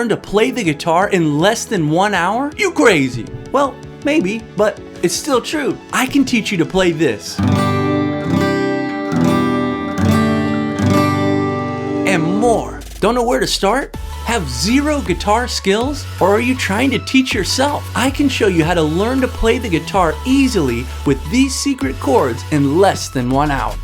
learn to play the guitar in less than 1 hour? You crazy. Well, maybe, but it's still true. I can teach you to play this. And more. Don't know where to start? Have zero guitar skills? Or are you trying to teach yourself? I can show you how to learn to play the guitar easily with these secret chords in less than 1 hour.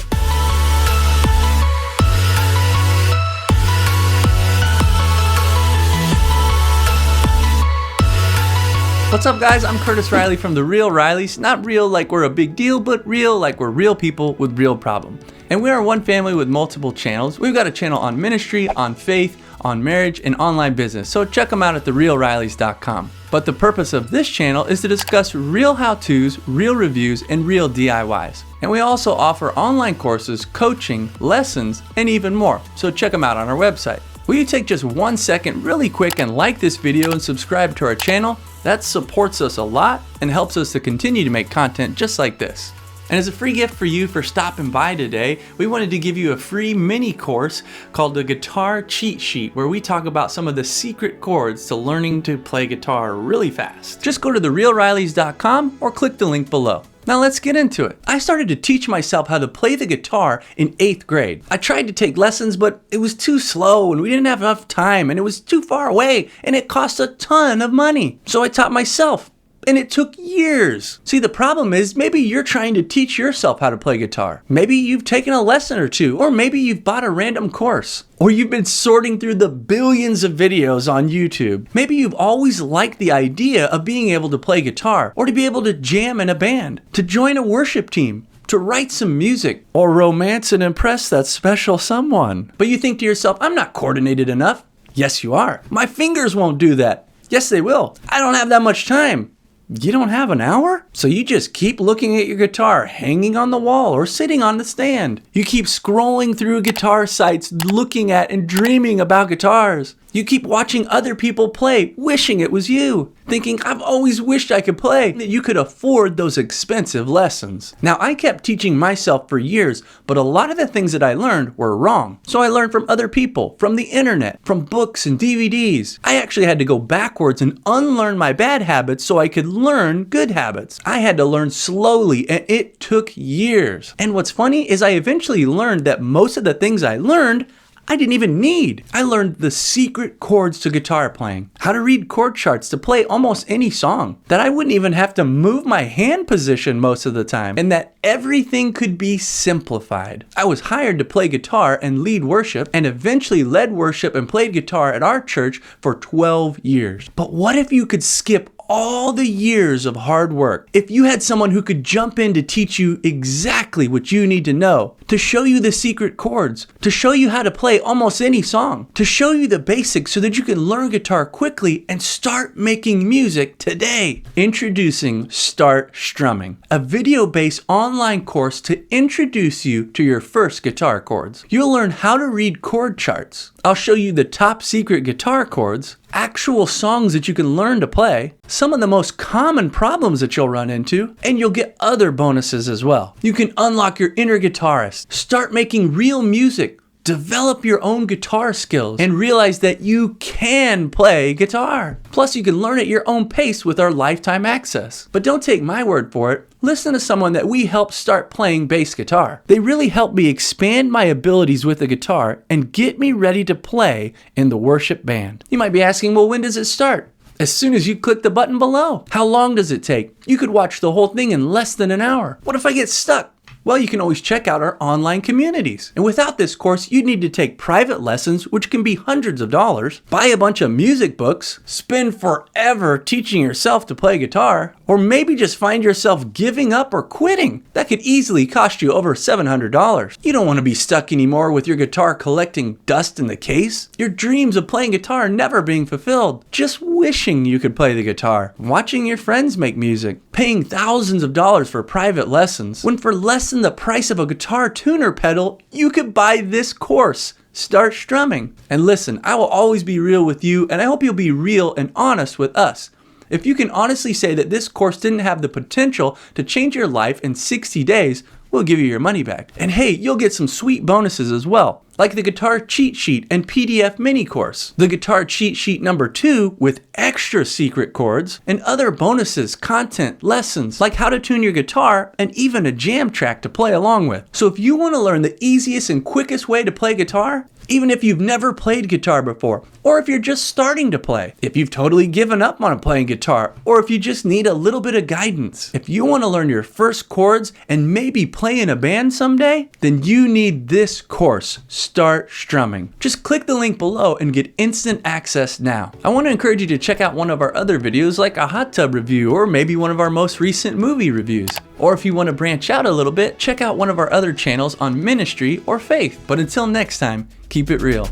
What's up, guys? I'm Curtis Riley from The Real Rileys. Not real like we're a big deal, but real like we're real people with real problems. And we are one family with multiple channels. We've got a channel on ministry, on faith, on marriage, and online business. So check them out at therealrileys.com. But the purpose of this channel is to discuss real how-tos, real reviews, and real DIYs. And we also offer online courses, coaching, lessons, and even more. So check them out on our website. Will you take just 1 second really quick and like this video and subscribe to our channel? That supports us a lot and helps us to continue to make content just like this. And as a free gift for you for stopping by today, we wanted to give you a free mini course called the Guitar Cheat Sheet, where we talk about some of the secret chords to learning to play guitar really fast. Just go to therealrileys.com or click the link below. Now let's get into it. I started to teach myself how to play the guitar in 8th grade. I tried to take lessons, but it was too slow and we didn't have enough time and it was too far away and it cost a ton of money. So I taught myself. And it took years. See, the problem is maybe you're trying to teach yourself how to play guitar. Maybe you've taken a lesson or two, or maybe you've bought a random course, or you've been sorting through the billions of videos on YouTube. Maybe you've always liked the idea of being able to play guitar, or to be able to jam in a band, to join a worship team, to write some music, or romance and impress that special someone. But you think to yourself, I'm not coordinated enough. Yes, you are. My fingers won't do that. Yes, they will. I don't have that much time. You don't have an hour? So you just keep looking at your guitar hanging on the wall or sitting on the stand. You keep scrolling through guitar sites looking at and dreaming about guitars. You keep watching other people play, wishing it was you. Thinking, I've always wished I could play, that you could afford those expensive lessons. Now, I kept teaching myself for years, but a lot of the things that I learned were wrong. So I learned from other people, from the internet, from books and DVDs. I actually had to go backwards and unlearn my bad habits so I could learn good habits. I had to learn slowly, and it took years. And what's funny is I eventually learned that most of the things I learned I didn't even need. I learned the secret chords to guitar playing, how to read chord charts to play almost any song, that I wouldn't even have to move my hand position most of the time, and that everything could be simplified. I was hired to play guitar and lead worship, and eventually led worship and played guitar at our church for 12 years. But what if you could skip all the years of hard work? If you had someone who could jump in to teach you exactly what you need to know, to show you the secret chords, to show you how to play almost any song, to show you the basics so that you can learn guitar quickly and start making music today. Introducing Start Strumming, a video-based online course to introduce you to your first guitar chords. You'll learn how to read chord charts. I'll show you the top secret guitar chords, actual songs that you can learn to play, some of the most common problems that you'll run into, and you'll get other bonuses as well. You can unlock your inner guitarist, start making real music, develop your own guitar skills, and realize that you can play guitar. Plus, you can learn at your own pace with our lifetime access. But don't take my word for it. Listen to someone that we helped start playing bass guitar. They really helped me expand my abilities with the guitar and get me ready to play in the worship band. You might be asking, well, when does it start? As soon as you click the button below. How long does it take? You could watch the whole thing in less than an hour. What if I get stuck? Well, you can always check out our online communities. And without this course, you'd need to take private lessons, which can be hundreds of dollars, buy a bunch of music books, spend forever teaching yourself to play guitar, or maybe just find yourself giving up or quitting. That could easily cost you over $700. You don't want to be stuck anymore with your guitar collecting dust in the case, your dreams of playing guitar never being fulfilled, just wishing you could play the guitar, watching your friends make music, paying thousands of dollars for private lessons, when for less than the price of a guitar tuner pedal, you could buy this course. Start Strumming. And listen, I will always be real with you, and I hope you'll be real and honest with us. If you can honestly say that this course didn't have the potential to change your life in 60 days, we'll give you your money back. And hey, you'll get some sweet bonuses as well. like the guitar cheat sheet and PDF mini course, the guitar cheat sheet number 2 with extra secret chords, and other bonuses, content, lessons, like how to tune your guitar, and even a jam track to play along with. So if you want to learn the easiest and quickest way to play guitar, even if you've never played guitar before, or if you're just starting to play, if you've totally given up on playing guitar, or if you just need a little bit of guidance, if you want to learn your first chords and maybe play in a band someday, then you need this course, Start Strumming. Just click the link below and get instant access now. I want to encourage you to check out one of our other videos like a hot tub review, or maybe one of our most recent movie reviews. Or if you want to branch out a little bit, check out one of our other channels on ministry or faith. But until next time, keep it real.